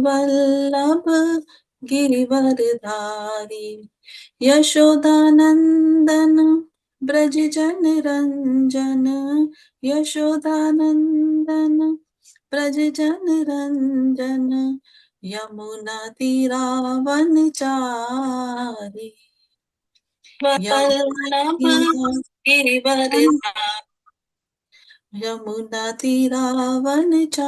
वल्लभ गिरिवरधारी यशोदानंदन ब्रज जन रंजन यशोदानंदन ब्रज जन रंजन यमुना तीरावनचारी वल्लभ गिरिवरधारी यमुना तीरावनचारी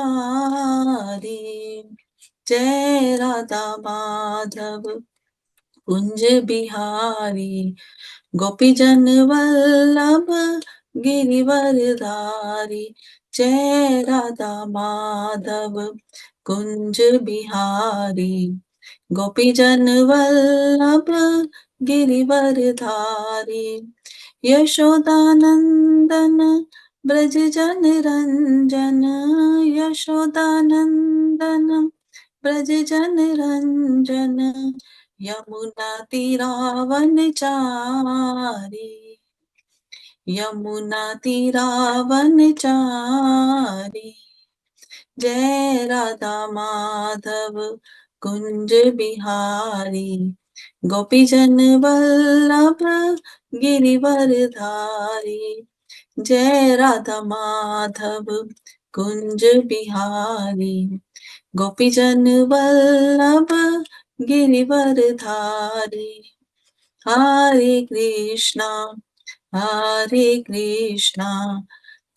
जय राधा माधव कुंज बिहारी गोपीजन वल्लभ गिरिवरधारी जय राधा माधव कुंज बिहारी गोपीजन वल्लभ गिरिवरधारी यशोदानंदन ब्रज जन रंजन यशोदानंदन ब्रज जन रंजन यमुना तीरावनचारी यमुना तीरावनचारी जय राधा माधव कुंज बिहारी गोपीजन वल्लभ गिरिवरधारी जय राधा माधव कुंज बिहारी गोपीजन वल्लभ गिरिवरधारी हरे कृष्णा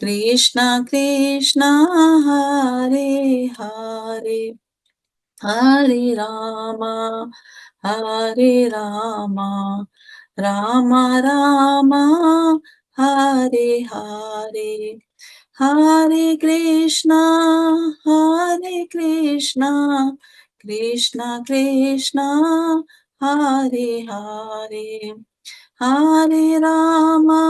कृष्णा कृष्णा हरे हरे हरे रामा राम रामा हरे हरे हरे कृष्णा कृष्णा कृष्णा हरे हरे हरे रामा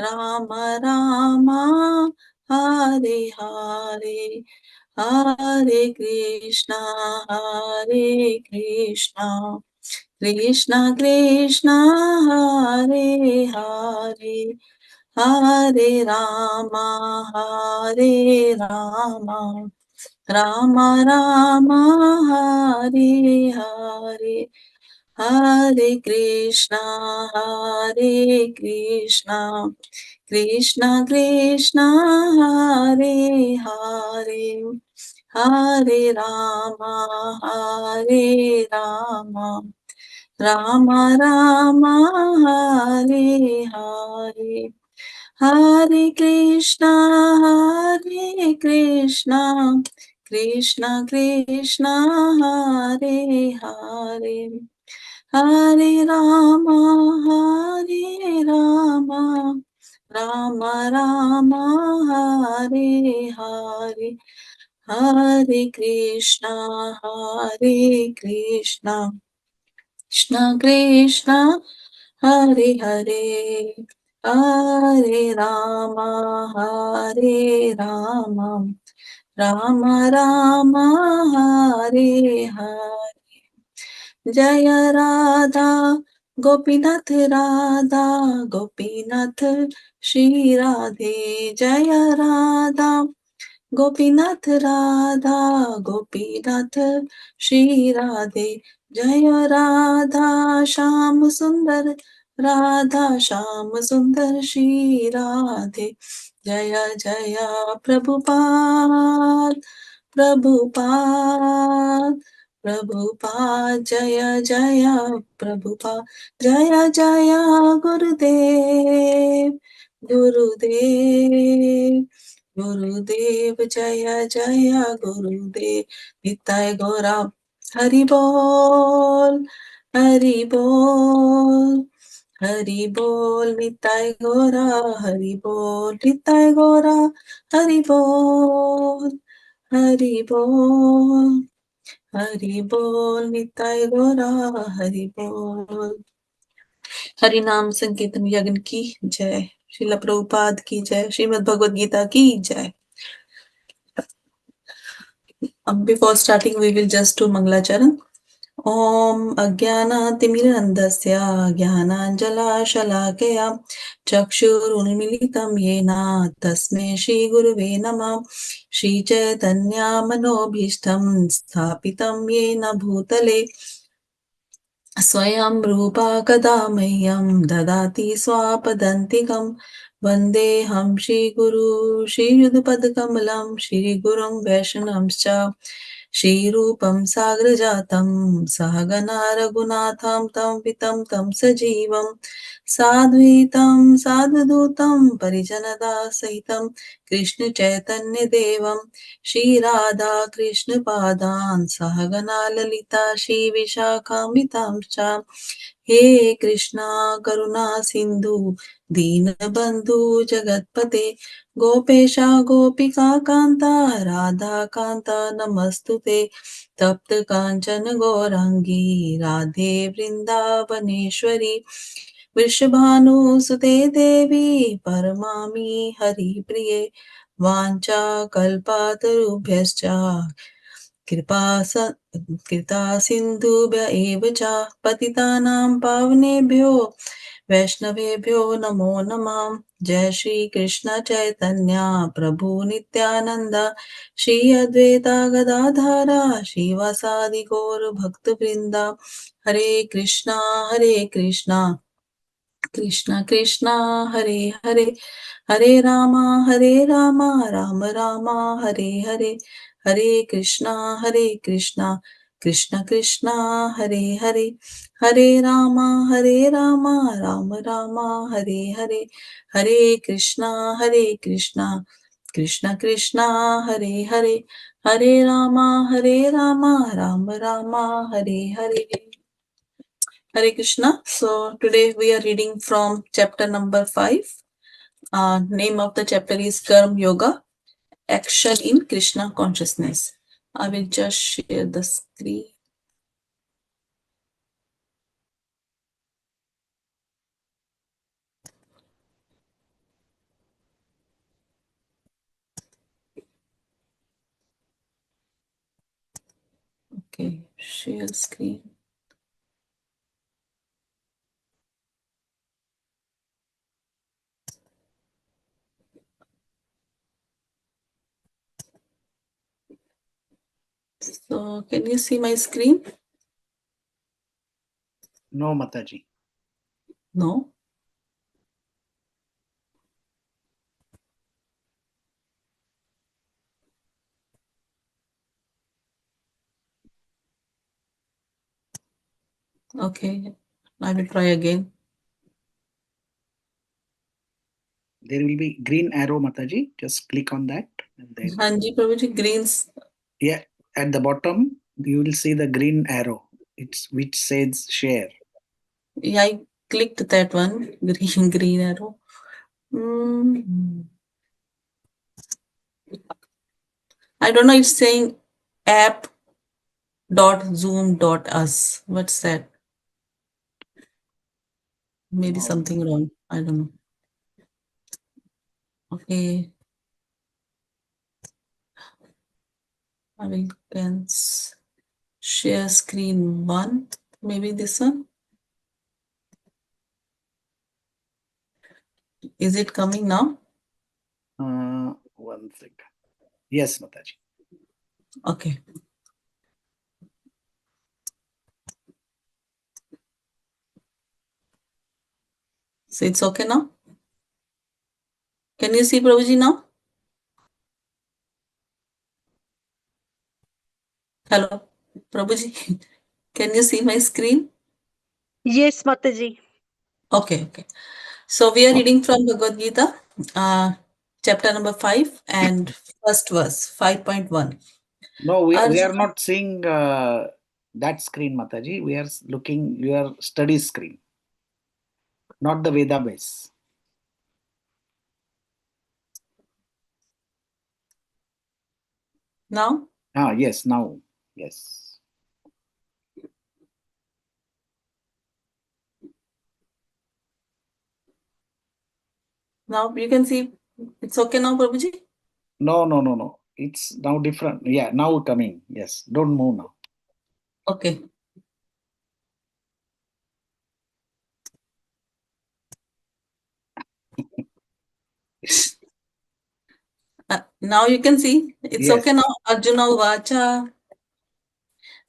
राम रामा हरे हरे हरे कृष्णा कृष्णा कृष्णा हरे हरे हरे रामा राम रामा हरे हरे हरे कृष्णा कृष्णा कृष्णा हरे हरे हरे रामा राम रामा हरे हरे हरे कृष्णा कृष्णा कृष्णा हरे हरे हरे रामा राम रामा हरे हरे हरे कृष्णा कृष्णा कृष्णा हरे हरे हरे रामा राम रामा हरे हरे जय राधा गोपीनाथ श्री राधे जय राधा गोपीनाथ श्री राधे जय राधा श्याम सुंदर श्री राधे जय जय प्रभुपाद जय जय प्रभुपाद जय जय गुरुदेव जय जय गुरुदेव निताय गौरा हरि बोल निताय गौरा हरि बोल निताय गौरा हरि बोल निताय गौरा हरि बोल। हरि नाम संकीर्तन यज्ञ की जय। श्रील प्रभुपाद की जय। श्रीमद् भगवद गीता की जय। Before starting, we will just do Mangalacharan. Om Ajnanatimirandasya Jnananjalashalakeya चक्षुरुन्मिलितं येन तस्मै श्रीगुरुवे नमः। श्रीचैतन्यमनोभीष्टं स्थापितं येन भूतले स्वयं रूपा कदा मह्यं ददाति स्वापदन्तिकं। वन्देऽहं श्रीगुरू श्रीयुतपदकमलं श्रीगुरुं वैष्णवंश्च श्रीरूपं साग्रजातं सहगना रघुनाथं तं वितं तं सजीवं साद्वैतं साधुदूतं परिजनदासहितं कृष्णचैतन्यदेवं श्रीराधा कृष्णपादान् सहगना ललिता श्रीविशाखान्वितांश्च। हे कृष्णा करुणा सिन्धु दीनबन्धु जगत्पते गोपेशा गोपिका कान्ता राधा कान्ता नमस्तुते। तप्त काञ्चन गौराङ्गी राधे वृन्दावनेश्वरी वृषभानुसुते देवी परमामि हरिप्रिये। वाञ्छाकल्पतरुभ्यश्च कृपा सिन्धुभ्य एव च पतितानां पावनेभ्यो वैष्णवेभ्यो नमो नमः। जय श्री कृष्ण चैतन्य प्रभु नित्यानंद श्री अद्वैता गदाधर श्रीवासादि गौर भक्तवृंद। हरे कृष्णा कृष्णा कृष्णा हरे हरे हरे रामा राम रामा हरे हरे। हरे कृष्णा कृष्णा कृष्णा हरे हरे हरे रामा राम रामा हरे हरे। हरे Krishna Krishna Krishna Hare Hare Hare Rama Ram Rama Hare Hare. Hare Krishna. So today we are reading from chapter number 5. Name of the chapter is Karma Yoga, Action in Krishna Consciousness. I will just share the screen. Okay, share screen. So can you see my screen? No, Mataji. No. Okay, I will try again. There will be green arrow, Mataji. Just click on that. And then, Hanji Prabhuji, greens. yeah, at the bottom you will see the green arrow. It's which says share. Yeah, I clicked that one. Green arrow. I don't know. It's saying app .zoom.us. What's that? Maybe something wrong. I don't know. Okay. I will can share screen one. Maybe this one. Is it coming now? 1 second. Yes, Mataji. Okay. So it's okay now? Can you see Prabhuji now? Hello, Prabhuji. Can you see my screen? Yes, Mataji. Okay. So we are reading from Bhagavad Gita, chapter number 5 and first verse, 5.1. No, we are Arjuna, not seeing that screen, Mataji. We are looking your study screen, not the Veda base. now? Yes, now. Yes. Now you can see it's okay now, Prabhuji? No. It's now different. Yeah, now coming. Yes. Don't move now. Okay. Now you can see. It's Yes. okay now. Arjuna Uvacha.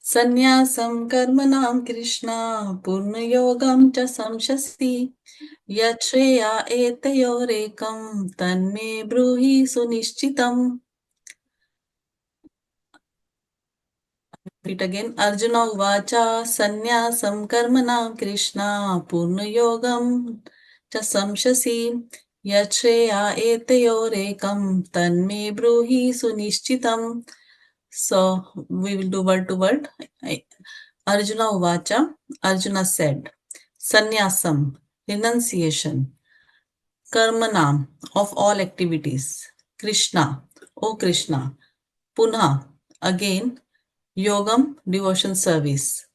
Sannyasam karmanam Krishna Purnayogam cha samshasi Yachreya etayorekam Tanme bruhi sunishchitam. Repeat again. Arjuna Uvacha Sannyasam karmanam Krishna Purnayogam cha samshasi Yachreya etayorekam Tanme bruhi sunishchitam. So we will do word to word. Arjuna Uvacha, Arjuna said, Sannyasam, renunciation, Karmanam, of all activities, Krishna, O Krishna, Punha, again, Yogam, devotion service,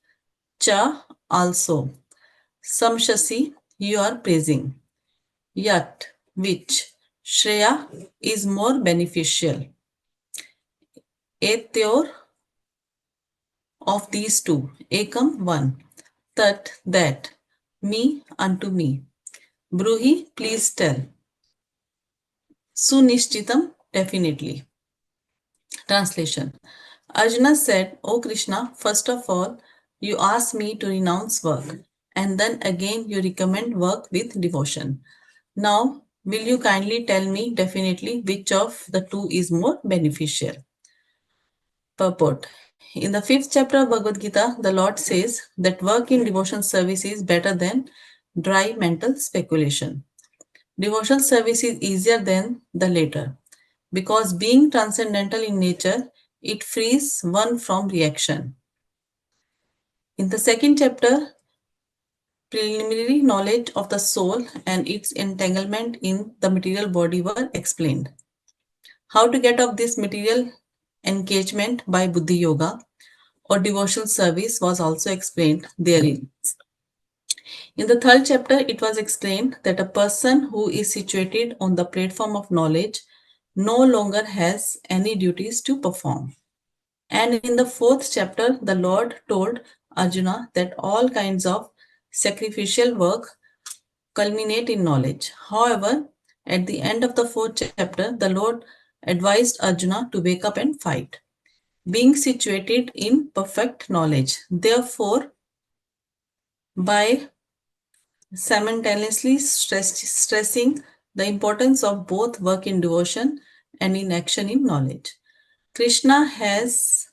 Cha, also, Samshasi, you are praising, Yat, which, Shreya, is more beneficial, Etyor, of these two, Ekam, one, that, me, unto me, Bruhi, please tell. Sunishchitam, definitely. Translation. Arjuna said, O Krishna, first of all, you ask me to renounce work, and then again you recommend work with devotion. Now, will you kindly tell me definitely which of the two is more beneficial? Purport. In the 5th chapter of Bhagavad Gita, the Lord says that work in devotion service is better than dry mental speculation. Devotional service is easier than the latter because being transcendental in nature, it frees one from reaction. In the 2nd chapter, preliminary knowledge of the soul and its entanglement in the material body were explained. How to get off this material engagement by Buddhi Yoga or devotional service was also explained therein. In the 3rd chapter, it was explained that a person who is situated on the platform of knowledge no longer has any duties to perform. And in the 4th chapter, the Lord told Arjuna that all kinds of sacrificial work culminate in knowledge. However, at the end of the 4th chapter, the Lord advised Arjuna to wake up and fight, being situated in perfect knowledge. Therefore, by simultaneously stressing the importance of both work in devotion and in action in knowledge, Krishna has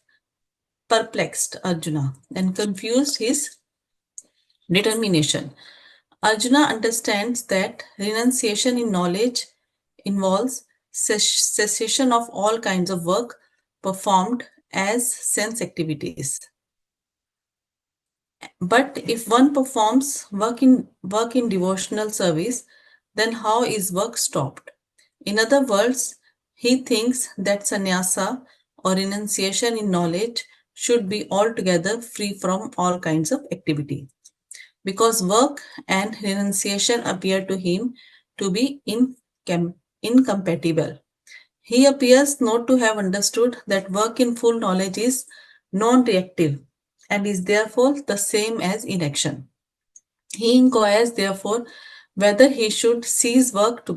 perplexed Arjuna and confused his determination. Arjuna understands that renunciation in knowledge involves cessation of all kinds of work performed as sense activities. But if one performs work in devotional service, then how is work stopped? In other words, he thinks that sannyasa or renunciation in knowledge should be altogether free from all kinds of activity, because work and renunciation appear to him to be incompatible. He appears not to have understood that work in full knowledge is non reactive and is therefore the same as inaction. He inquires, therefore, whether he should cease work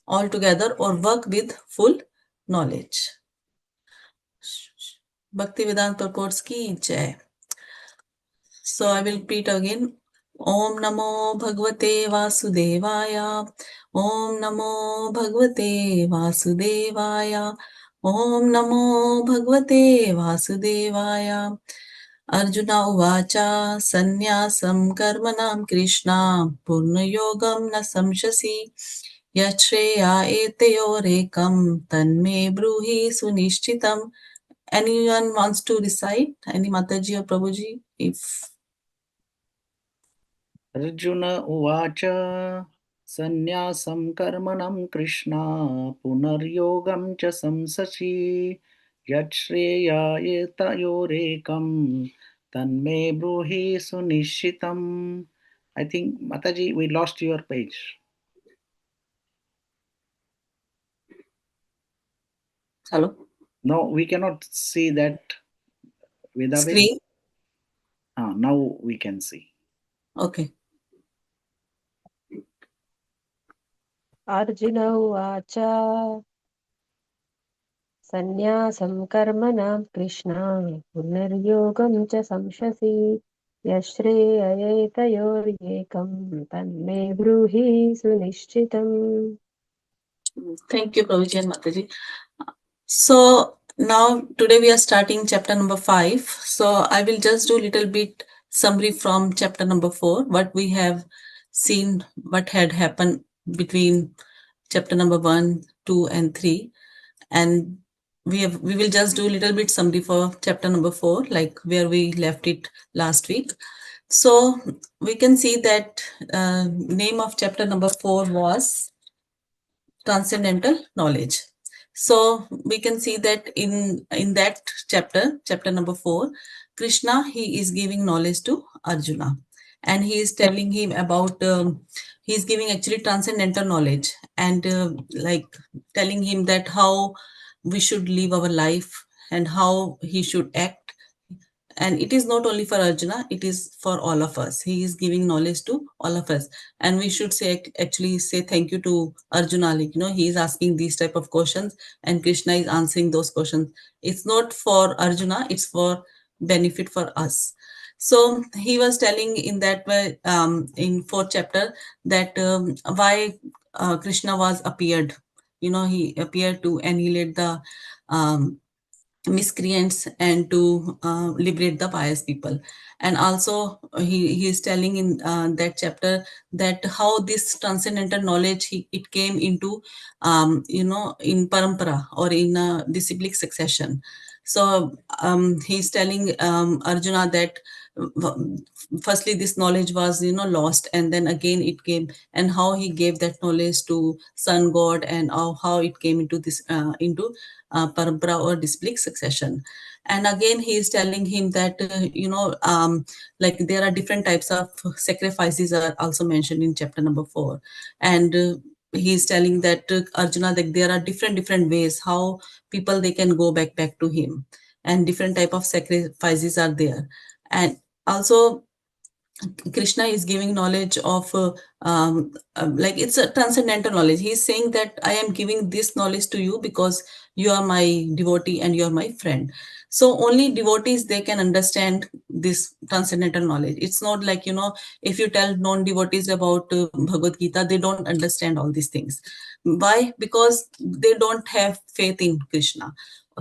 altogether or work with full knowledge. Bhaktivedanta purports ki jai. So I will repeat again. Om Namo Bhagavate Vasudevaya. Om Namo Bhagavate Vasudevaya. Om Namo Bhagavate Vasudevaya. Arjuna Uvacha Sannyasam Karmanam Krishna Purnayogam na samshasi Yachreya Etayorekam Tanme Bruhi Sunishchitam. Anyone wants to recite? Any Mataji or Prabhuji? If Arjuna Uvacha Sannyasam Karmanam Krishna Punaryogam cha samsachi Yachreya Etayorekam Tanme Bruhi Sunishitam. I think, Mataji, we lost your page. hello, No, we cannot see that Vedabed. screen. Now we can see. Okay. Arjuna Uvacha सन्न्यासं कर्मणां कृष्ण पुनर्योगं च संशसि यश्रेययेतयोर्येकं तन्मे ब्रूहि सुनिश्चितम्. Thank you, Prabhuji and Mataji. So now today we are starting chapter number 5. So I will just do a little bit summary from chapter number 4, what we have seen, what had happened between chapter number 1, 2, and 3. And we will just do a little bit summary for chapter number 4, like where we left it last week. So we can see that name of chapter number 4 was transcendental knowledge. So we can see that in that chapter number 4, Krishna, he is giving knowledge to Arjuna, and he is telling him about he is giving actually transcendental knowledge, and like telling him that how we should live our life and how he should act. And it is not only for Arjuna, it is for all of us. He is giving knowledge to all of us, and we should say, actually say thank you to Arjuna, like, he is asking these type of questions and Krishna is answering those questions. It's not for Arjuna, it's for benefit for us. So he was telling in that way, in fourth chapter, that why Krishna was appeared. He appeared to annihilate the um, miscreants and to liberate the pious people. And also he is telling in that chapter that how this transcendental knowledge, it came into in parampara, or in disciplic succession. So he's telling Arjuna that firstly this knowledge was lost, and then again it came, and how he gave that knowledge to sun god, and how it came into this into parampara or disciplic succession. And again he is telling him that like there are different types of sacrifices are also mentioned in chapter number 4. And he is telling that Arjuna, that there are different ways how people they can go back to him, and different type of sacrifices are there. And also Krishna is giving knowledge of like it's a transcendental knowledge. He's saying that I am giving this knowledge to you because you are my devotee and you are my friend. So only devotees they can understand this transcendental knowledge. It's not like if you tell non-devotees about Bhagavad Gita, they don't understand all these things. Why? Because they don't have faith in Krishna.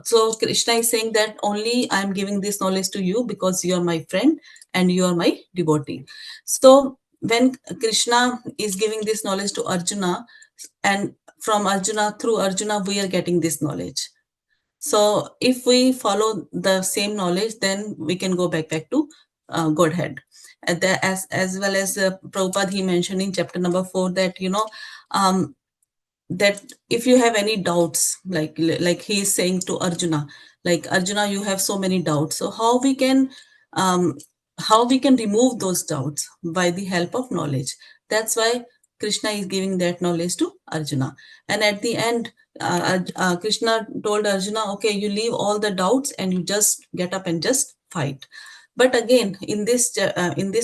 So Krishna is saying that only I am giving this knowledge to you because you are my friend and you are my devotee. So when Krishna is giving this knowledge to Arjuna, and from Arjuna, through Arjuna, we are getting this knowledge. So if we follow the same knowledge, then we can go back to Godhead. As well as Prabhupada, he mentioned in chapter number 4 that um, that if you have any doubts, like he is saying to Arjuna, like, Arjuna, you have so many doubts, so um, how we can remove those doubts by the help of knowledge. That's why Krishna is giving that knowledge to Arjuna. And at the end, Krishna told Arjuna, okay, you leave all the doubts and you just get up and just fight. But again, in this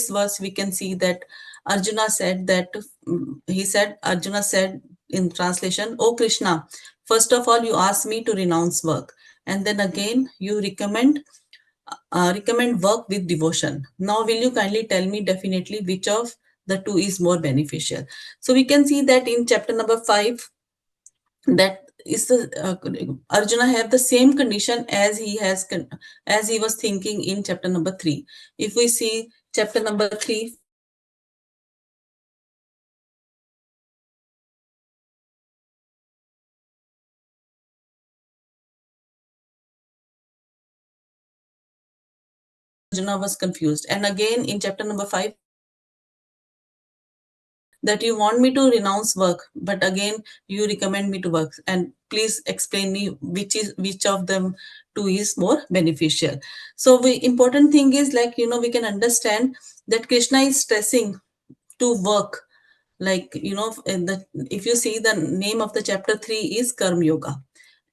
verse we can see that Arjuna said that Arjuna said in translation, "Oh Krishna, first of all, you ask me to renounce work, and then again you recommend work with devotion. Now, will you kindly tell me definitely which of the two is more beneficial?" So we can see that in chapter number 5, that is the Arjuna have the same condition as as he was thinking in chapter number 3. If we see chapter number 3 from verse 1, Arjuna was confused. And again in chapter number 5, that you want me to renounce work, but again you recommend me to work. And please explain me which of them two is more beneficial. So the important thing is, like, we can understand that Krishna is stressing to work. Like, if you see, the name of the chapter 3 is Karma Yoga,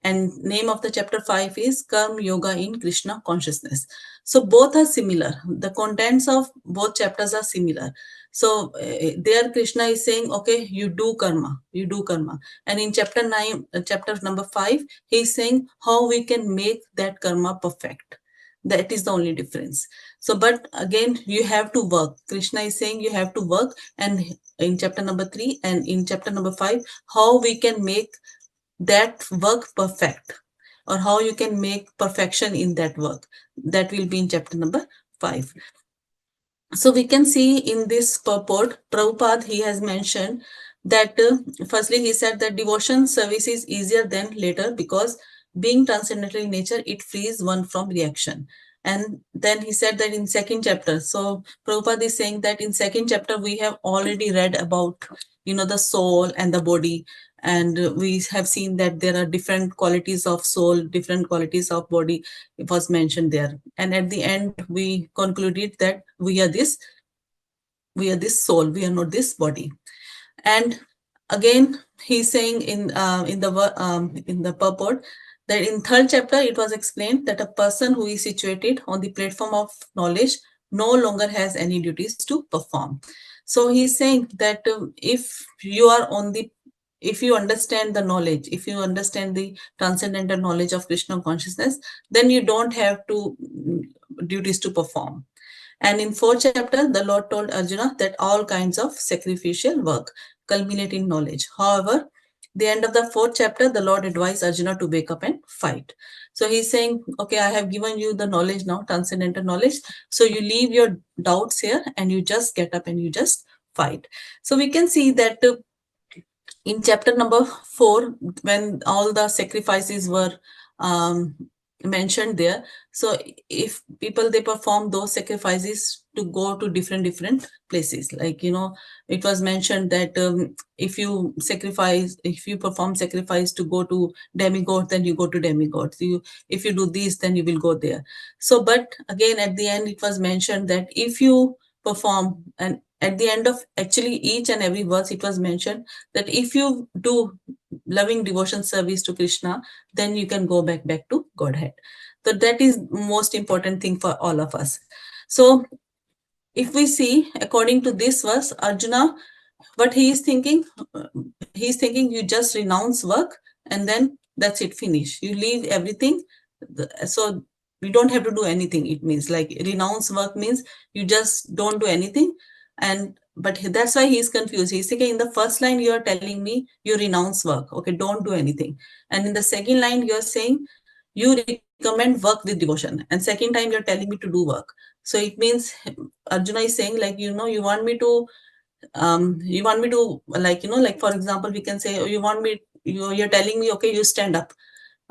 and name of the chapter 5 is Karma Yoga in Krishna consciousness. So both are similar, the contents of both chapters are similar. So there Krishna is saying, okay, you do karma, you do karma. And in chapter 9, chapter number 5, he is saying how we can make that karma perfect. That is the only difference. So, but again, you have to work. Krishna is saying you have to work. And in chapter number 3 and in chapter number 5, how we can make that work perfect, or how you can make perfection in that work. That will be in chapter number 5. So we can see in this purport, Prabhupada, he has mentioned that firstly, he said that devotion service is easier than later because being transcendental in nature, it frees one from reaction. And then he said that in second chapter, so Prabhupada is saying that in second chapter, we have already read about, the soul and the body. And we have seen that there are different qualities of soul, different qualities of body. It was mentioned there. And at the end, we concluded that we are this soul, we are not this body. And again, he's saying in the purport that in third chapter it was explained that a person who is situated on the platform of knowledge no longer has any duties to perform. So he's saying that if you understand the knowledge, if you understand the transcendental knowledge of Krishna consciousness, then you don't have to duties to perform. And in fourth chapter, the Lord told Arjuna that all kinds of sacrificial work culminate in knowledge. However, the end of the fourth chapter, the Lord advised Arjuna to wake up and fight. So he's saying, okay, I have given you the knowledge now, transcendental knowledge. So you leave your doubts here and you just get up and you just fight. So we can see that in chapter number 4, when all the sacrifices were um, mentioned there, so if people, they perform those sacrifices to go to different places, like it was mentioned that if you perform sacrifice to go to demigod, then you go to demigod. If you do this, then you will go there. So but again, at the end, it was mentioned that if you perform, and at the end of actually each and every verse, it was mentioned that if you do loving devotion service to Krishna, then you can go back to Godhead. So that is most important thing for all of us. So if we see according to this verse, Arjuna, what he is thinking, he's thinking you just renounce work and then that's it, finish. You leave everything. So you don't have to do anything. It means like renounce work means you just don't do anything. And but that's why he's confused. He's thinking in the first line you are telling me you renounce work, okay, don't do anything. And in the second line you're saying you recommend work with devotion, and second time you're telling me to do work. So it means Arjuna is saying, like, you want me to like for example, we can say, oh, you're telling me, okay, you stand up.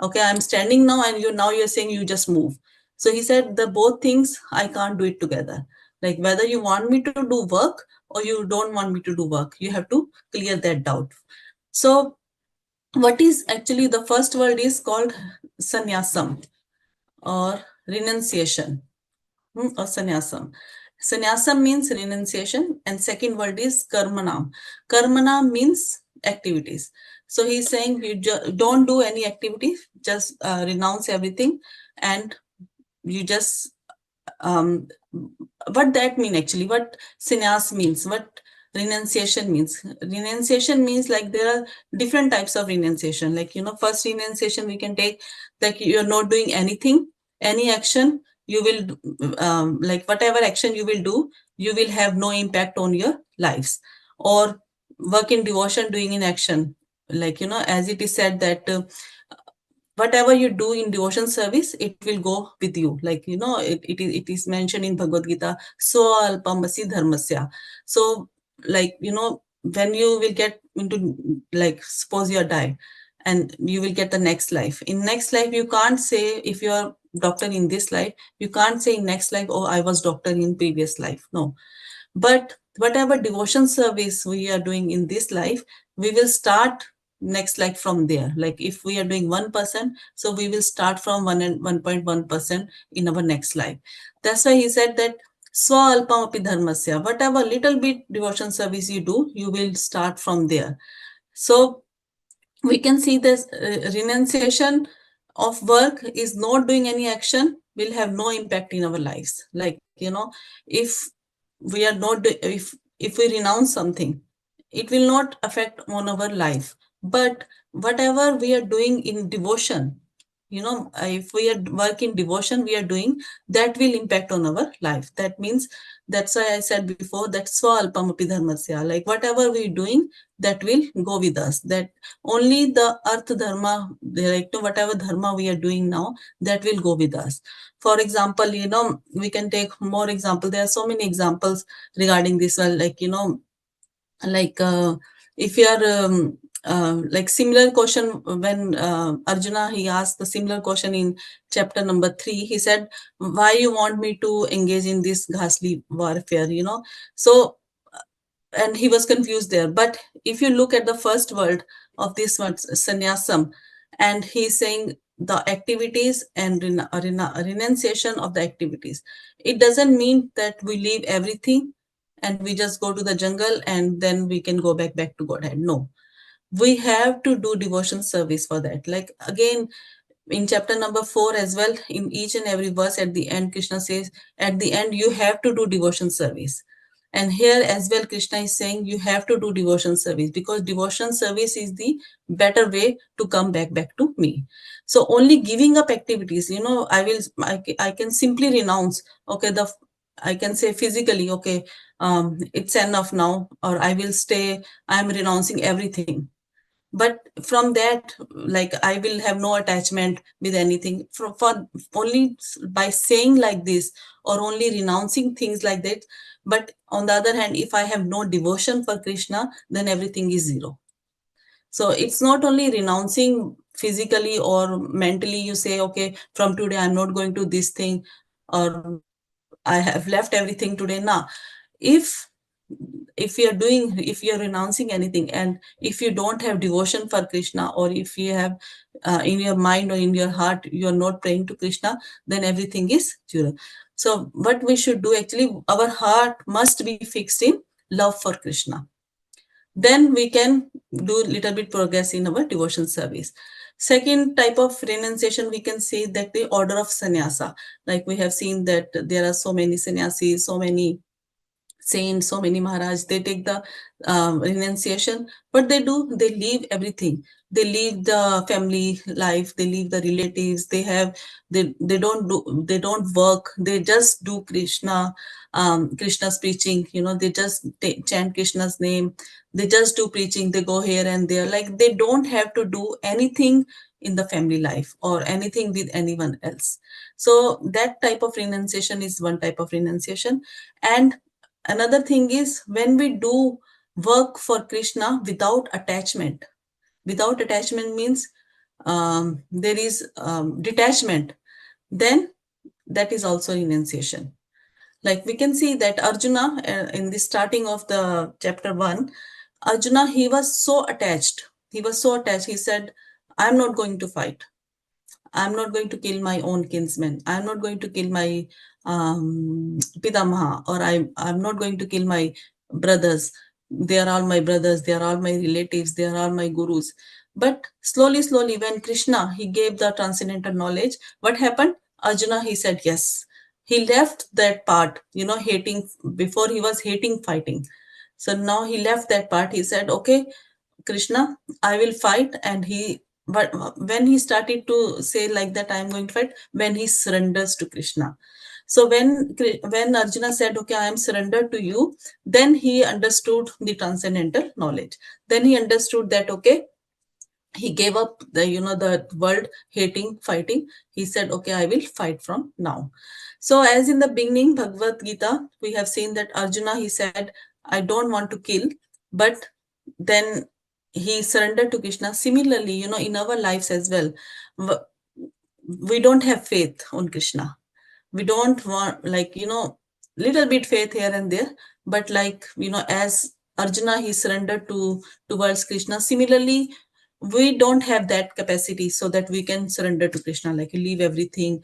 Okay, I'm standing now, and you're saying you just move. So he said the both things I can't do it together. Like whether you want me to do work or you don't want me to do work, you have to clear that doubt. So what is actually the first word is called sannyasam, or renunciation, or sannyasam. Sannyasam means renunciation, and second word is karmanam. Karmanam means activities. So he's saying you don't do any activity, just renounce everything, and you just um, what that mean actually, what sannyas means, what renunciation means. Renunciation means like there are different types of renunciation. Like first renunciation we can take, like you're not doing anything, any action you will like whatever action you will do, you will have no impact on your lives. Or work in devotion, doing in action, like as it is said that whatever you do in devotion service, it will go with you. Like it is mentioned in Bhagavad Gita, so alpamasi dharmasya. So like when you will get into, like suppose you are died and you will get the next life. In next life you can't say, if you are doctor in this life, you can't say in next life, oh, I was doctor in previous life. No. But whatever devotion service we are doing in this life, we will start next life from there. Like if we are doing 1%, so we will start from 1 and 1.1% in our next life. That's why he said that swa alpam api dharmasya, whatever little bit devotion service you do, you will start from there. So we can see this renunciation of work is not doing any action will have no impact in our lives. Like if we are not if if we renounce something, it will not affect on our life. But whatever we are doing in devotion, if we are work in devotion, we are doing, that will impact on our life. That means, that's why I said before that swalpamapi dharmasya, like whatever we are doing, that will go with us. That only the earth dharma, like whatever dharma we are doing now, that will go with us. For example, we can take more example. There are so many examples regarding this. Well, like like if you are like similar question, when Arjuna, he asked the similar question in chapter number 3. He said, why you want me to engage in this ghastly warfare, so and he was confused there. But if you look at the first word of this word sannyasam, and he's saying the activities and renunciation of the activities, it doesn't mean that we leave everything and we just go to the jungle and then we can go back to Godhead. No, we have to do devotion service for that. Like again, in chapter number 4 as well, in each and every verse at the end, Krishna says, at the end you have to do devotion service. And here as well, Krishna is saying you have to do devotion service, because devotion service is the better way to come back to me. So only giving up activities, I can simply renounce. Okay, I can say physically, okay, it's enough now, or I will stay, I'm renouncing everything. But from that, like I will have no attachment with anything, for only by saying like this, or only renouncing things like that. But on the other hand, if I have no devotion for Krishna, then everything is zero. So it's not only renouncing physically or mentally, you say, okay, from today I'm not going to this thing, or I have left everything today. Now, if if you're renouncing anything, and if you don't have devotion for Krishna, or if you have in your mind or in your heart you're not praying to Krishna, then everything is zero. So what we should do, actually, our heart must be fixed in love for Krishna. Then we can do little bit progress in our devotion service. Second type of renunciation, we can say that the order of sannyasa. Like we have seen that there are so many sannyasis, so many saints, so many Maharaj, they take the renunciation. What they do, they leave everything. They leave the family life, they leave the relatives, they don't work, they just do Krishna's preaching, they just chant Krishna's name, they just do preaching, they go here and there, like they don't have to do anything in the family life or anything with anyone else. So that type of renunciation is one type of renunciation. And another thing is when we do work for Krishna without attachment. Without attachment means there is detachment. Then that is also renunciation. Like we can see that Arjuna, in the starting of the chapter 1, Arjuna, he was so attached. He was so attached. He said, I'm not going to fight. I'm not going to kill my own kinsmen. I'm not going to kill my Pitamaha, or I'm not going to kill my brothers. They are all my brothers. They are all my relatives. They are all my gurus. But slowly, when Krishna, he gave the transcendental knowledge, what happened? Arjuna, he said yes. He left that part, hating. Before he was hating fighting. So now he left that part. He said, okay, Krishna, I will fight. And but when he started to say like that, I am going to fight, when he surrenders to Krishna. So when Arjuna said, okay, I am surrendered to you, then he understood the transcendental knowledge. Then he understood that, okay, he gave up the world hating fighting. He said, okay, I will fight from now. So as in the beginning Bhagavad Gita, we have seen that Arjuna, he said, I don't want to kill, but then he surrendered to Krishna. Similarly, in our lives as well, we don't have faith on Krishna. We don't want, like, little bit faith here and there. But like, as Arjuna, he surrendered towards Krishna. Similarly, we don't have that capacity so that we can surrender to Krishna, like leave everything,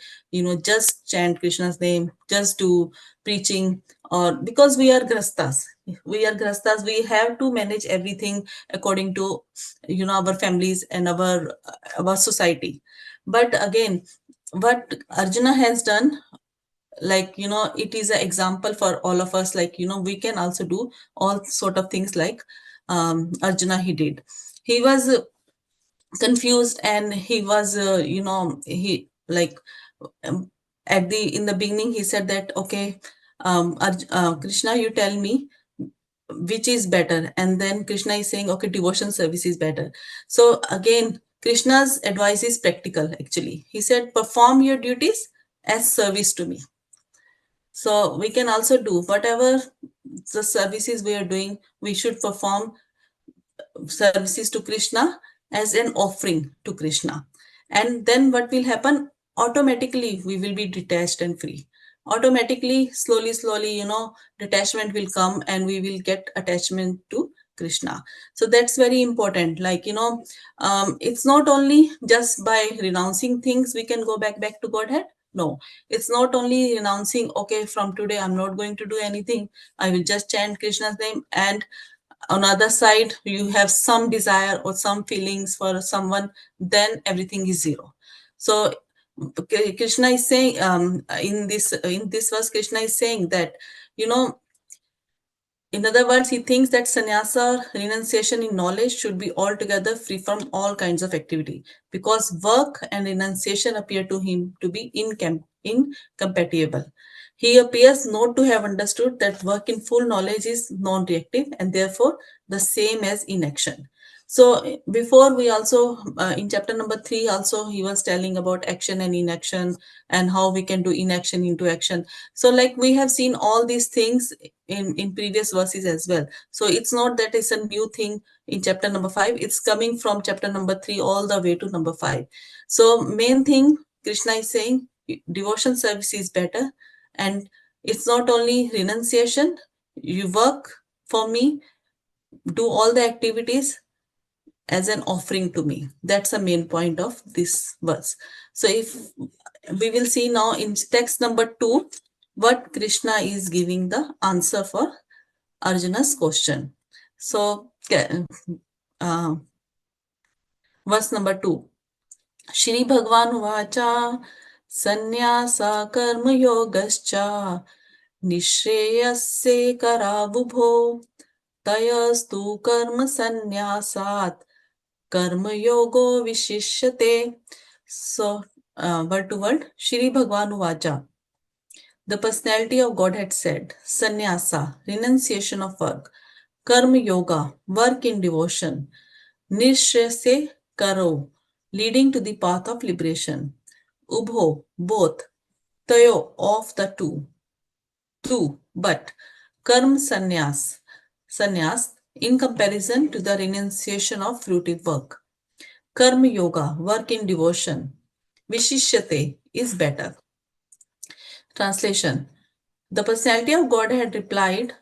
just chant Krishna's name, just do preaching. Or because we are grastas, we have to manage everything according to our families and our society. But again, what Arjuna has done, like, it is an example for all of us, like, we can also do all sort of things like Arjuna he did. He was confused, and he was he like, um, at the in the beginning he said that, okay, Krishna, you tell me which is better. And then Krishna is saying, okay, devotion service is better. So again, Krishna's advice is practical. Actually, he said, perform your duties as service to me. So we can also do whatever the services we are doing, we should perform services to Krishna as an offering to Krishna. And then what will happen? Automatically, we will be detached and free. Automatically, slowly, slowly, detachment will come, and we will get attachment to Krishna. So that's very important. Like, it's not only just by renouncing things we can go back to Godhead. No, it's not only renouncing, okay, from today I'm not going to do anything. I will just chant Krishna's name, and on other side you have some desire or some feelings for someone, then everything is zero. So Krishna is saying, in this verse, Krishna is saying that, you know in other words, he thinks that sannyasa, renunciation in knowledge, should be altogether free from all kinds of activity, because work and renunciation appear to him to be incompatible. He appears not to have understood that work in full knowledge is non reactive and therefore the same as inaction. So, before we also, in chapter number 3, also he was telling about action and inaction, and how we can do inaction into action. So, like, we have seen all these things in previous verses as well. So it's not that it's a new thing in chapter number 5, it's coming from chapter number 3 all the way to number 5. So main thing Krishna is saying, devotion service is better, and it's not only renunciation. You work for me, do all the activities as an offering to me. That's the main point of this verse. So if we will see now in text number 2 what Krishna is giving the answer for Arjuna's question. So, uh, verse number 2. Shri Bhagwan Vacha Sannyasa Karma Yogascha Nishreyasya Karavubho Tayastu Karma Sannyasat Karma Yogo Vishishyate. So, word to word, Shri Bhagwan Vacha. The personality of God had said, Sannyasa, renunciation of work, Karma Yoga, work in devotion, Nishrase Karo, leading to the path of liberation, Ubho, both, Tayo, of the two, but, Karma Sannyas, in comparison to the renunciation of fruitive work. Karma Yoga, work in devotion, Vishishyate, is better. Translation. The personality of God had replied,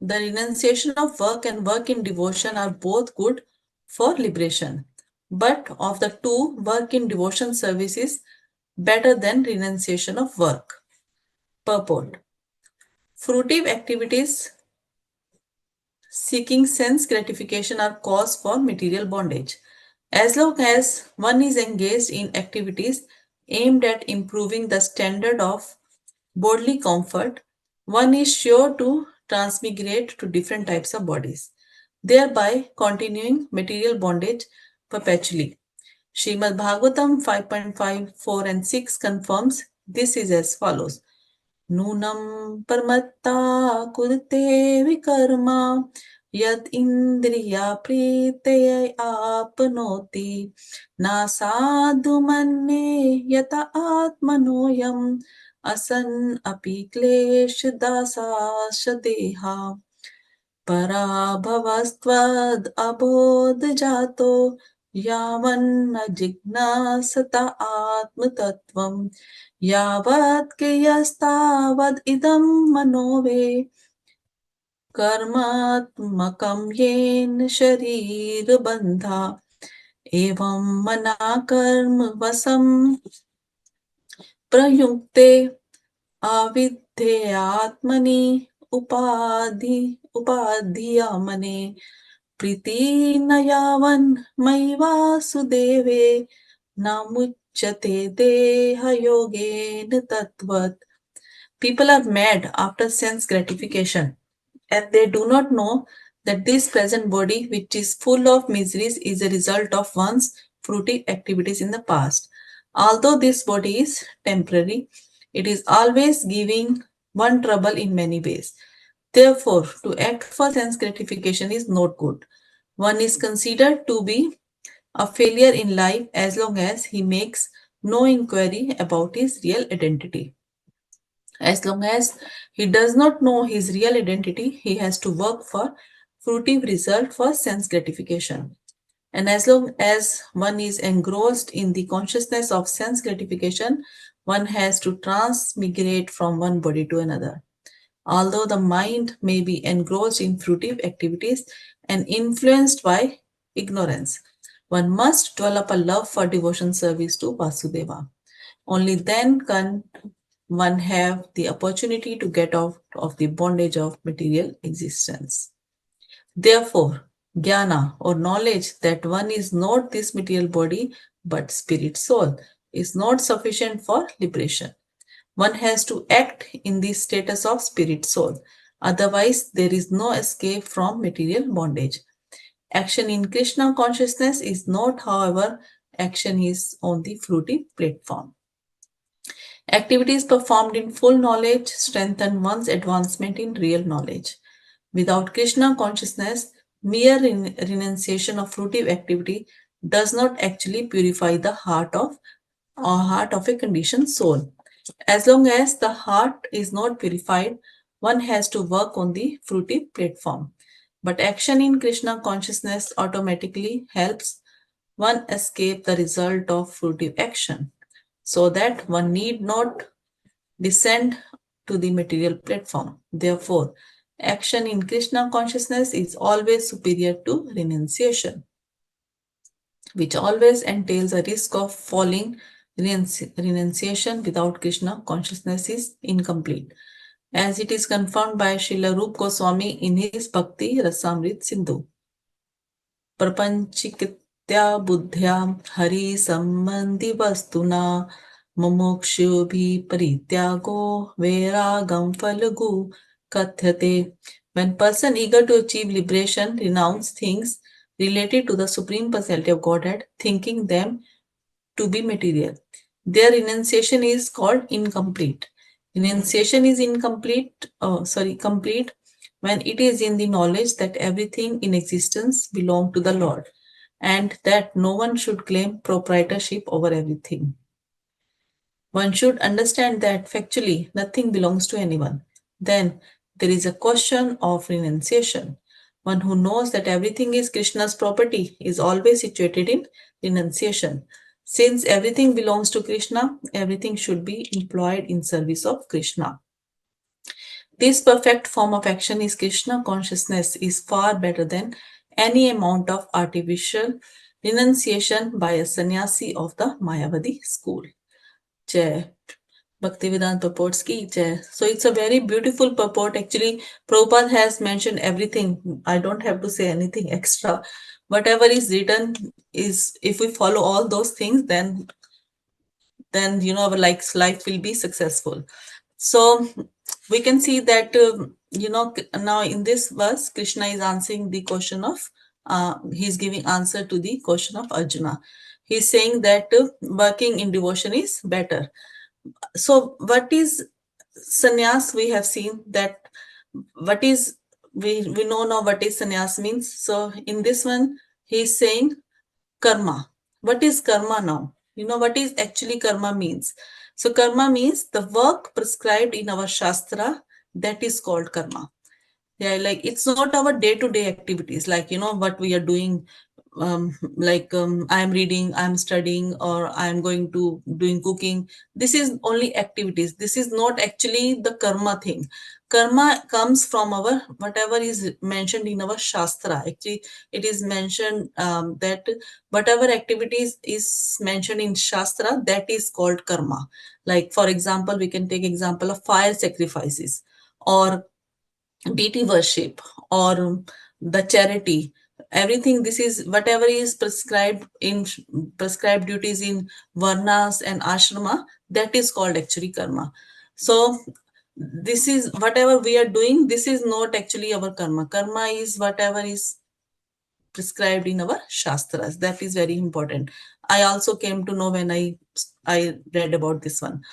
the renunciation of work and work in devotion are both good for liberation. But of the two, work in devotion service is better than renunciation of work. Purport. Fruitive activities seeking sense gratification are cause for material bondage. As long as one is engaged in activities aimed at improving the standard of bodily comfort, one is sure to transmigrate to different types of bodies, thereby continuing material bondage perpetually. Srimad Bhagavatam 5.5, 4 and 6 confirms this is as follows. नूनं परमत्ता कुरुते विकर्मा यद इंद्रिया प्रीतय आपनोति न साधु मन्ये यत आत्मनोयम असन अपि क्लेश दासाश देहा पराभवस्त्वद् अबोध जातो यावन्न जिज्ञासत आत्मतत्त्वम् यावत् क्रियस्तावद् इदं मनोवे कर्मात्मकं येन शरीरबन्धा एवं मना कर्म वशं प्रयुक्ते अविद्येयात्मनि उपाधियामने प्रीति न यावन् मयि वासुदेवे न मुच्यते देहयोगेन तद्वत् People are mad after sense gratification, and they do not know that this present body, which is full of miseries, is a result of one's fruitive activities in the past. Although this body is temporary, it is always giving one trouble in many ways. Therefore, to act for sense gratification is not good. One is considered to be a failure in life as long as he makes no inquiry about his real identity. As long as he does not know his real identity, he has to work for fruitive result for sense gratification. And as long as one is engrossed in the consciousness of sense gratification, one has to transmigrate from one body to another. Although the mind may be engrossed in fruitive activities and influenced by ignorance, one must develop a love for devotion service to Vasudeva. Only then can one have the opportunity to get out of the bondage of material existence. Therefore, jnana or knowledge that one is not this material body but spirit soul is not sufficient for liberation. One has to act in the status of spirit soul. Otherwise, there is no escape from material bondage. Action in Krishna consciousness is not, however, action is on the fruity platform. Activities performed in full knowledge strengthen one's advancement in real knowledge. Without Krishna consciousness, mere renunciation of fruitive activity does not actually purify the heart of a conditioned soul. As long as the heart is not purified, one has to work on the fruitive platform. But action in Krishna consciousness automatically helps one escape the result of fruitive action, so that one need not descend to the material platform. Therefore, action in Krishna consciousness is always superior to renunciation, which always entails a risk of falling. Renunciation without Krishna consciousness is incomplete, as it is confirmed by Srila Rup Goswami in his Bhakti Rasamrit Sindhu. प्रपंचिकित्या बुद्ध्या हरि संबंधी वस्तुना मुमुक्षुभि परित्यागो वैरागम Phalgu kathate. When person eager to achieve liberation renounce things related to the Supreme Personality of Godhead, thinking them to be material, their renunciation is called incomplete. Renunciation is complete when it is in the knowledge that everything in existence belongs to the Lord and that no one should claim proprietorship over everything. One should understand that factually nothing belongs to anyone. Then there is a question of renunciation. One who knows that everything is Krishna's property is always situated in renunciation. Since everything belongs to Krishna, everything should be employed in service of Krishna. This perfect form of action is Krishna consciousness is far better than any amount of artificial renunciation by a sannyasi of the Mayavadi school. Jai. Bhaktivedanta purports ki Jai. So it's a very beautiful purport. Actually, Prabhupada has mentioned everything. I don't have to say anything extra. Whatever is written is, if we follow all those things, then our life will be successful. So we can see that now in this verse Krishna is answering the question of he's giving answer to the question of Arjuna. He's saying that working in devotion is better. So what is sannyas? We have seen that what is we know now what is sannyas means. So in this one he's saying karma. What is karma now? What is actually karma means? So karma means the work prescribed in our shastra, that is called karma. Yeah, like it's not our day-to-day activities, like what we are doing, I'm reading, I'm studying, or I'm going to doing cooking. This is only activities. This is not actually the karma thing. Karma comes from our whatever is mentioned in our shastra. Actually, it is mentioned that whatever activities is mentioned in shastra, that is called karma. Like for example, we can take example of fire sacrifices, or deity worship, or the charity. Everything, this is whatever is prescribed duties in varnas and ashrama, that is called actually karma. So this is whatever we are doing, this is not actually our karma. Karma is whatever is prescribed in our shastras. That is very important. I also came to know when I read about this one.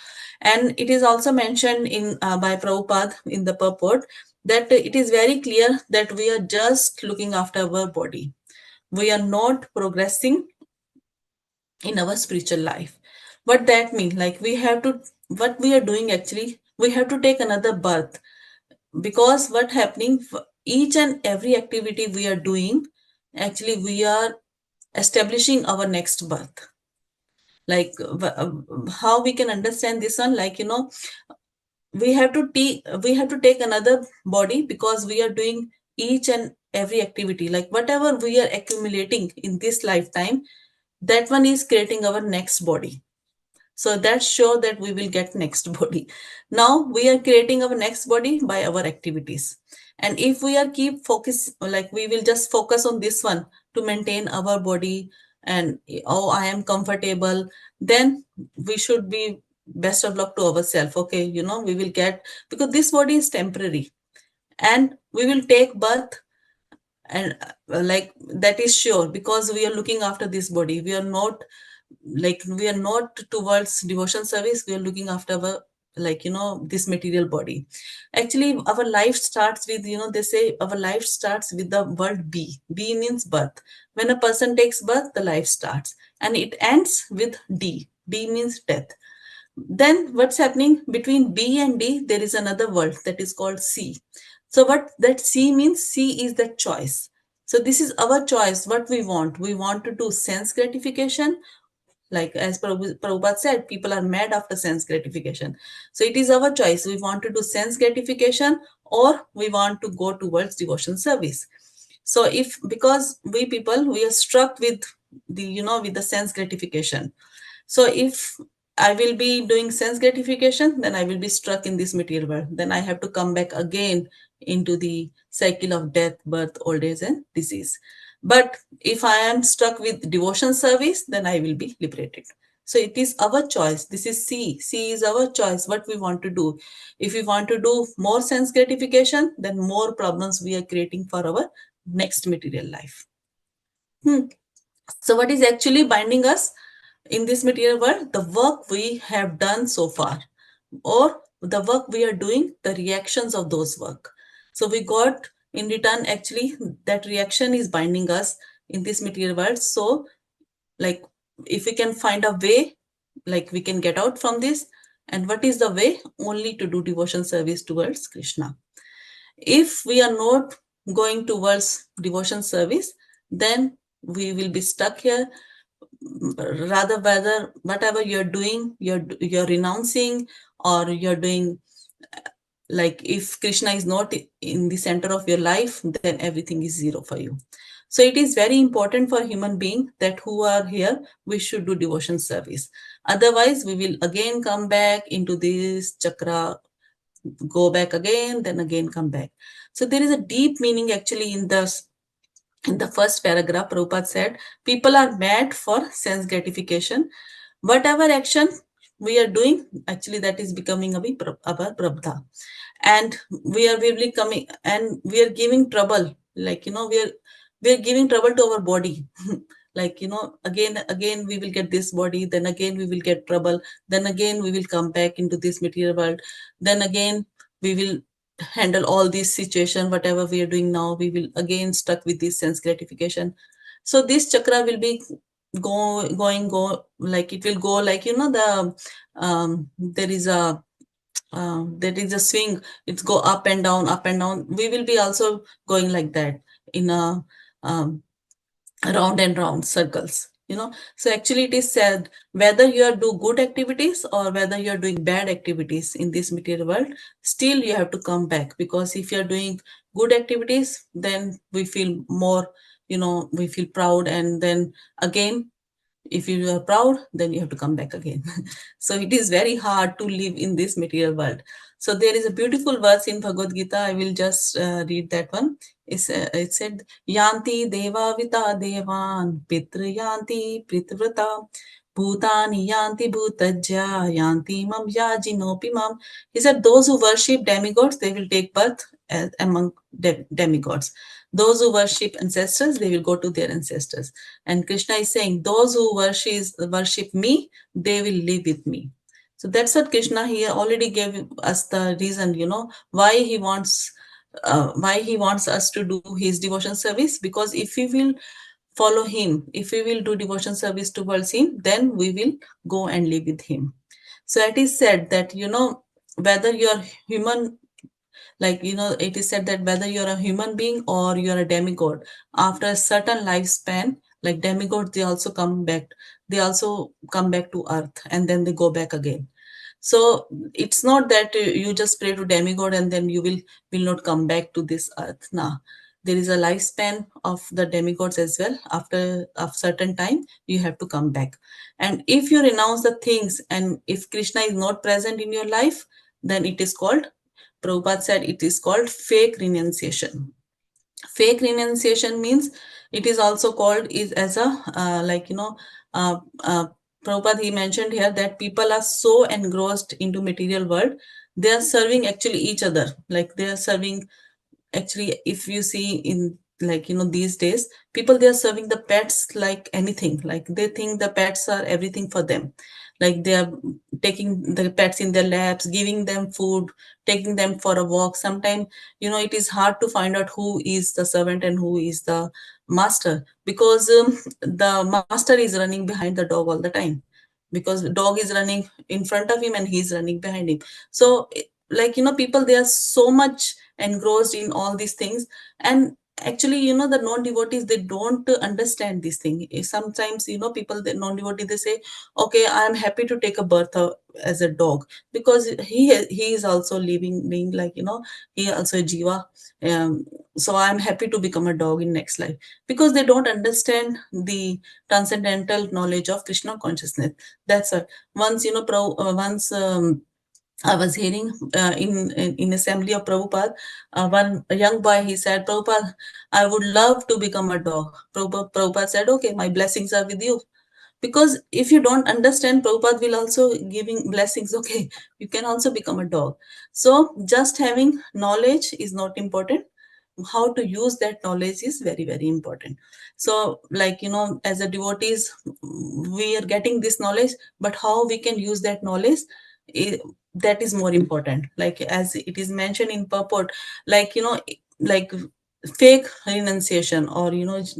And it is also mentioned in by Prabhupada in the purport that it is very clear that we are just looking after our body. We are not progressing in our spiritual life. What that means, like we have to, what we are doing actually, we have to take another birth, because what happening, each and every activity we are doing, actually we are establishing our next birth. Like how we can understand this one, like we have to take another body, because we are doing each and every activity, like whatever we are accumulating in this lifetime, that one is creating our next body. So that's sure that we will get next body. Now we are creating our next body by our activities. And if we are keep focus, like we will just focus on this one to maintain our body, and oh, I am comfortable, then we should be best of luck to ourselves. Okay, we will get, because this body is temporary, and we will take birth, and like that is sure, because we are looking after this body. We are not, like we are not towards devotion service, we are looking after our, like this material body. Actually our life starts with, they say our life starts with the word b means birth. When a person takes birth, the life starts, and it ends with d means death. Then what's happening between B and D? There is another word that is called C. So what that C means? C is the choice. So this is our choice. What we want? We want to do sense gratification. Like as Prabhupada said, people are mad after sense gratification. So it is our choice. We want to do sense gratification, or we want to go towards devotion service. So if, because we people, we are struck with the, with the sense gratification. So if I will be doing sense gratification, then I will be struck in this material world. Then I have to come back again into the cycle of death, birth, old age, and disease. But if I am stuck with devotion service, then I will be liberated. So it is our choice. This is C. C is our choice, what we want to do. If we want to do more sense gratification, then more problems we are creating for our next material life. So what is actually binding us in this material world? The work we have done so far, or the work we are doing, the reactions of those work. So we got in return, actually that reaction is binding us in this material world. So like if we can find a way, like we can get out from this. And what is the way? Only to do devotion service towards Krishna. If we are not going towards devotion service, then we will be stuck here. Rather, whether whatever you're doing, you're renouncing, or you're doing, like if Krishna is not in the center of your life, then everything is zero for you. So it is very important for human being that who are here, we should do devotion service. Otherwise we will again come back into this chakra, go back again, then again come back. So there is a deep meaning actually in the first paragraph. Prabhupada said, people are mad for sense gratification. Whatever action we are doing, actually that is becoming our prabdha. And we are really coming, and we are giving trouble. Like, we are giving trouble to our body. Like, again we will get this body, then again we will get trouble, then again we will come back into this material world, then again we will handle all these situation, whatever we are doing now, we will again stuck with this sense gratification. So this chakra will be go like it will go, like there is a swing. It's go up and down, up and down. We will be also going like that in a um, round and round circles. So actually it is said, whether you are do good activities or whether you are doing bad activities in this material world, still you have to come back. Because if you are doing good activities, then we feel more, we feel proud, and then again, if you are proud, then you have to come back again. So it is very hard to live in this material world. So there is a beautiful verse in Bhagavad Gita. I will just read that one. It said, Yanti Deva Vita Devan Pitra Yanti Pritvrata Bhutani yanti bhutajya yanti mam yajinopi mam. He said, those who worship demigods, they will take birth among demigods. Those who worship ancestors, they will go to their ancestors. And Krishna is saying, those who worship me, they will live with me. So that's what Krishna, he already gave us the reason, why he wants us to do his devotion service. Because if we will follow him, if we will do devotion service towards him, then we will go and live with him. So it is said that, whether you're human, it is said that whether you're a human being or you're a demigod, after a certain lifespan, like demigods, they also come back to earth, and then they go back again. So it's not that you just pray to demigod and then you will not come back to this earth. Nah, there is a lifespan of the demigods as well. After a certain time, you have to come back. And if you renounce the things, and if Krishna is not present in your life, then it is called, Prabhupada said, it is called fake renunciation. Fake renunciation means, it is also called is as a uh, uh, Prabhupada, he mentioned here that people are so engrossed into material world, they are serving actually each other, like they are serving, actually, if you see in, these days, people, they are serving the pets like anything, like they think the pets are everything for them. Like they are taking the pets in their laps, giving them food, taking them for a walk. Sometimes, it is hard to find out who is the servant and who is the master, because the master is running behind the dog all the time, because the dog is running in front of him and he's running behind him. So people, they are so much engrossed in all these things. And actually, the non-devotees, they don't understand this thing. Sometimes, people, the non-devotee, they say, okay, I am happy to take a birth as a dog, because he is also living being, he also a jiva. um, so I am happy to become a dog in next life, because they don't understand the transcendental knowledge of Krishna consciousness. That's why once, once I was hearing in assembly of Prabhupada, one young boy, he said, Prabhupada, I would love to become a dog. Prabhupada said, okay, my blessings are with you. Because if you don't understand, Prabhupada will also giving blessings. Okay, you can also become a dog. So just having knowledge is not important. How to use that knowledge is very, very important. So, as a devotees, we are getting this knowledge, but how we can use that knowledge, i- that is more important. Like as it is mentioned in purport, like fake renunciation, or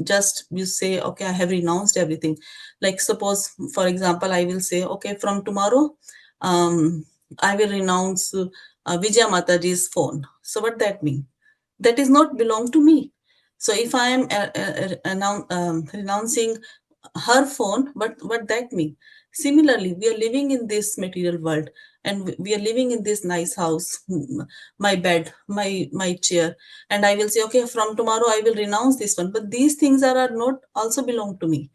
just you say, okay, I have renounced everything. Like suppose, for example, I will say, okay, from tomorrow, I will renounce Vijaya Mataji's phone. So what that mean? That is not belong to me. So if I am renouncing her phone, what that mean? Similarly, we are living in this material world, and we are living in this nice house, my bed, my chair, and I will say, okay, from tomorrow I will renounce this one. But these things are not also belong to me.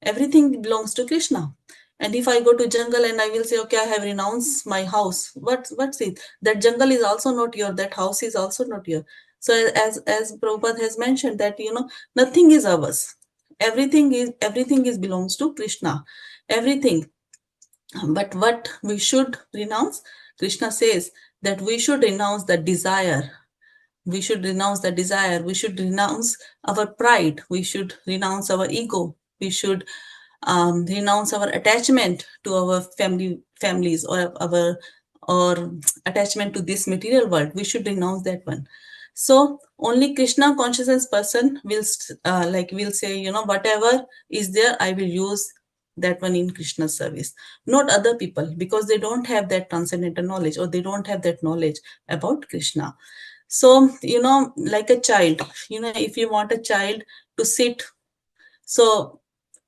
Everything belongs to Krishna. And if I go to jungle and I will say, okay, I have renounced my house, what's it? That jungle is also not your, that house is also not your. So as Prabhupada has mentioned, that nothing is ours. Everything is belongs to Krishna. Everything. But what we should renounce? Krishna says that we should renounce the desire. We should renounce the desire. We should renounce our pride. We should renounce our ego. We should renounce our attachment to our families, or our or attachment to this material world. We should renounce that one. So only Krishna consciousness person will will say, whatever is there, I will use that one in Krishna's service. Not other people, because they don't have that transcendental knowledge, or they don't have that knowledge about Krishna. So, like a child, if you want a child to sit, so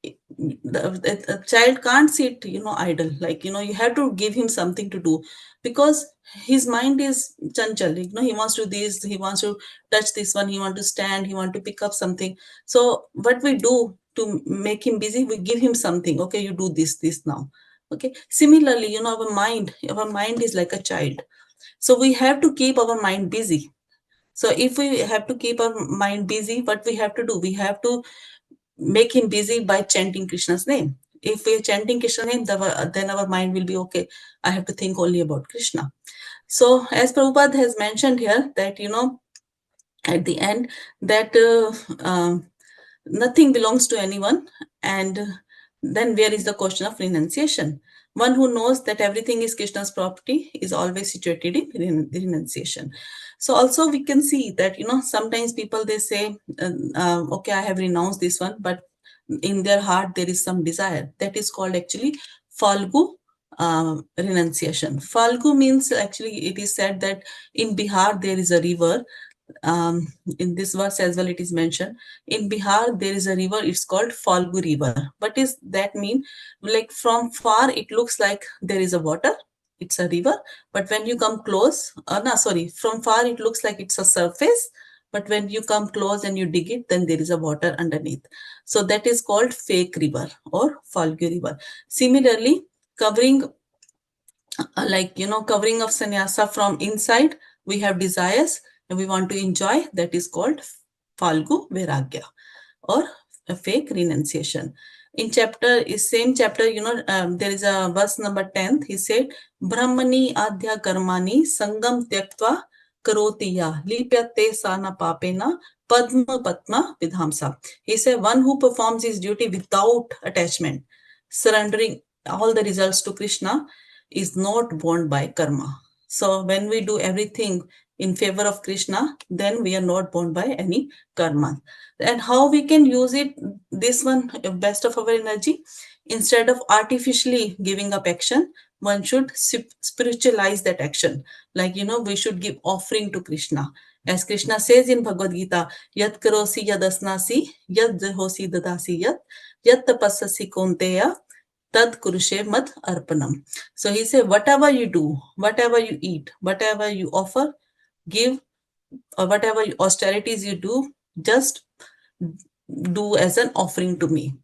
a child can't sit, idle. Like, you have to give him something to do, because his mind is chanchal. He wants to do this, he wants to touch this one, he wants to stand, he wants to pick up something. So what we do to make him busy, we give him something. Okay, you do this now. Okay. Similarly, our mind is like a child. So we have to keep our mind busy. So if we have to keep our mind busy, what we have to do? We have to make him busy by chanting Krishna's name. if we are chanting Krishna name, then our mind will be okay. I have to think only about Krishna. So as Prabhupada has mentioned here that, at the end, that nothing belongs to anyone, and then where is the question of renunciation? One who knows that everything is Krishna's property is always situated in renunciation. So also we can see that, sometimes people, they say, okay, I have renounced this one, but in their heart there is some desire. That is called actually falgu renunciation. Falgu means, actually it is said that in Bihar there is a river. um, in this verse as well it is mentioned, in Bihar there is a river, it's called Falgu river. What does that mean? Like from far it looks like there is a water, it's a river, but when you come close, no, sorry, from far it looks like it's a surface, but when you come close and you dig it, then there is a water underneath. So that is called fake river or Falgu river. Similarly, covering, covering of sannyasa from inside, we have desires and we want to enjoy, that is called Falgu Vairagya or a fake renunciation. In same chapter, there is a verse number 10. He said, Brahmani adhya karmani sangam tyaktva karoti ya lipyate sana papena padma patma vidhamsa. He said, one who performs his duty without attachment, surrendering all the results to Krishna, is not bound by karma. So when we do everything in favor of Krishna, then we are not bound by any karma. And how we can use it, this one, best of our energy, instead of artificially giving up action, one should spiritualize that action. Like, we should give offering to Krishna. As Krishna says in Bhagavad Gita, Yat karosi yadasnasi, yad jahosi dadasi yat tapassasi konteya, tad kurushe mad arpanam. So he said, whatever you do, whatever you eat, whatever you offer, give, or whatever austerities you do, just do as an offering to me.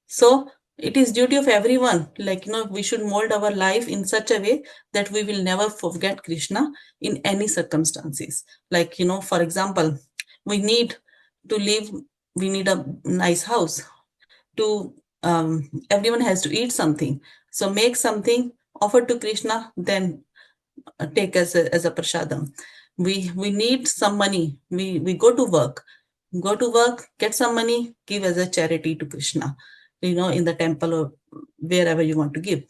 So it is duty of everyone, like, we should mold our life in such a way that we will never forget Krishna in any circumstances. Like, for example, we need to live, we need a nice house to, everyone has to eat something. So make something, offer to Krishna, then take as a prasadam. We need some money. We go to work, get some money, give as a charity to Krishna, in the temple or wherever you want to give.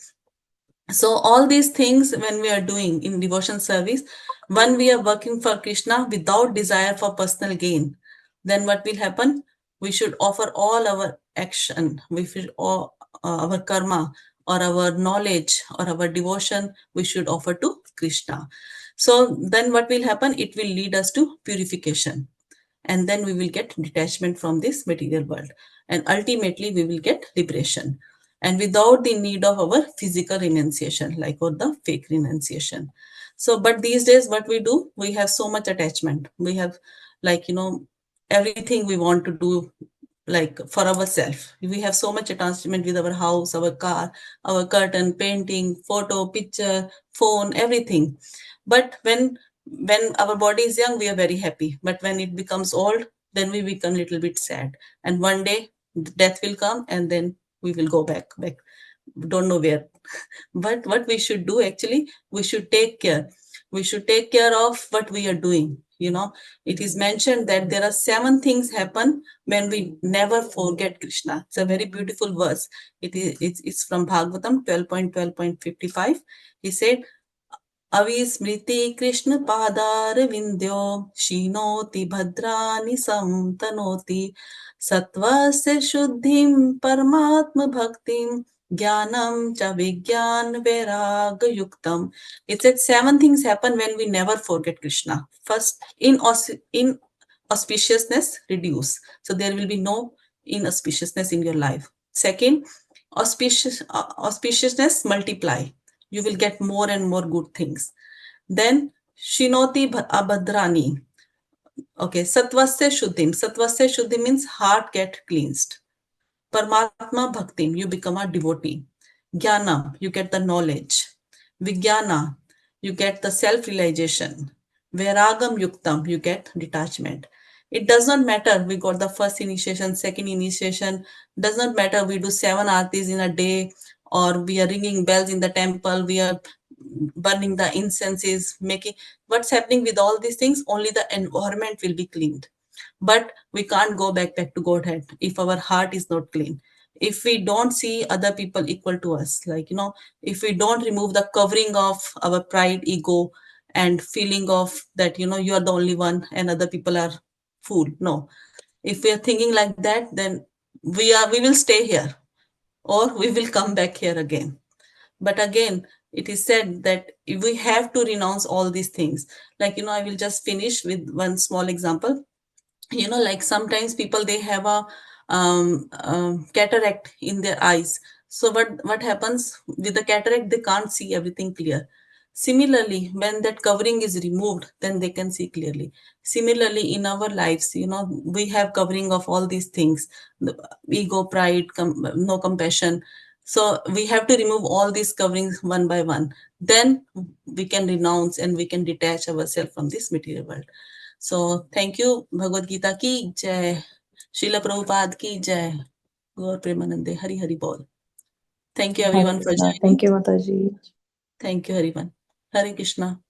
So all these things, when we are doing in devotion service, when we are working for Krishna without desire for personal gain, then what will happen? We should offer all our action, we should all, our karma or our knowledge or our devotion, we should offer to Krishna. So then what will happen? It will lead us to purification, and then we will get detachment from this material world, and ultimately we will get liberation, and without the need of our physical renunciation, like, or the fake renunciation. So but these days what we do, we have so much attachment, we have, like, everything we want to do, like for ourselves, we have so much attachment with our house, our car, our curtain, painting, photo, picture, phone, everything. But when our body is young, we are very happy, but when it becomes old, then we become a little bit sad, and one day death will come, and then we will go back, don't know where. But what we should do, actually, we should take care, we should take care of what we are doing. It is mentioned that there are 7 things happen when we never forget Krishna. It's a very beautiful verse. It's from Bhagavatam 12.12.55. He said, अविस्मृति Krishna पादार विंध्यो शीनोति भद्रानि संतनोति सत्वस्य शुद्धिं परमात्म भक्तिं ज्ञानम च विज्ञान वैराग yuktam. It said 7 things happen when we never forget Krishna. First, inauspiciousness reduce. So there will be no inauspiciousness in your life. Second, auspiciousness multiply. You will get more and more good things. Then Shinoti Abhadrani. Okay, Satvasya Shuddhim. Satvasya Shuddhi means heart get cleansed. Paramatma Bhaktim, you become a devotee. Jnana, you get the knowledge. Vijnana, you get the self-realization. Vairagam Yuktam, you get detachment. It does not matter we got the first initiation, second initiation, does not matter we do 7 aartis in a day, or we are ringing bells in the temple, we are burning the incenses, making what's happening with all these things, only the environment will be cleaned. But we can't go back to Godhead if our heart is not clean, if we don't see other people equal to us, like, if we don't remove the covering of our pride, ego, and feeling of that, you are the only one and other people are fool. No, if we are thinking like that, then we will stay here, or we will come back here again. But again, it is said that we have to renounce all these things. Like, I will just finish with one small example. Like sometimes people, they have a cataract in their eyes. So what happens with the cataract? They can't see everything clear. Similarly, when that covering is removed, then they can see clearly. Similarly, in our lives, we have covering of all these things: the ego, pride, no compassion. So we have to remove all these coverings one by one. Then we can renounce and we can detach ourselves from this material world. So thank you. Bhagavad Gita ki jai. Srila Prabhupada ki jai. Gaur Premanande. Hari Hari Bol. Thank you Hare everyone for Krishna. joining. Thank you, Mataji. Thank you, Hariman. Hare Krishna.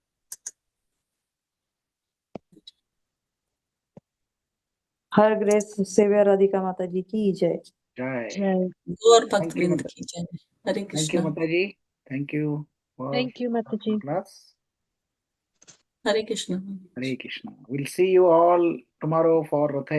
Her Grace Savior Radhika Mataji ki jai. Jai. Jai. Gaur Bhakt Thank you, Vrind Mata. ki jai. Hare Thank you, Krishna. Mataji. Thank you for Thank you, Mataji. class. Hare Krishna. Hare Krishna. We'll see you all tomorrow for Ratha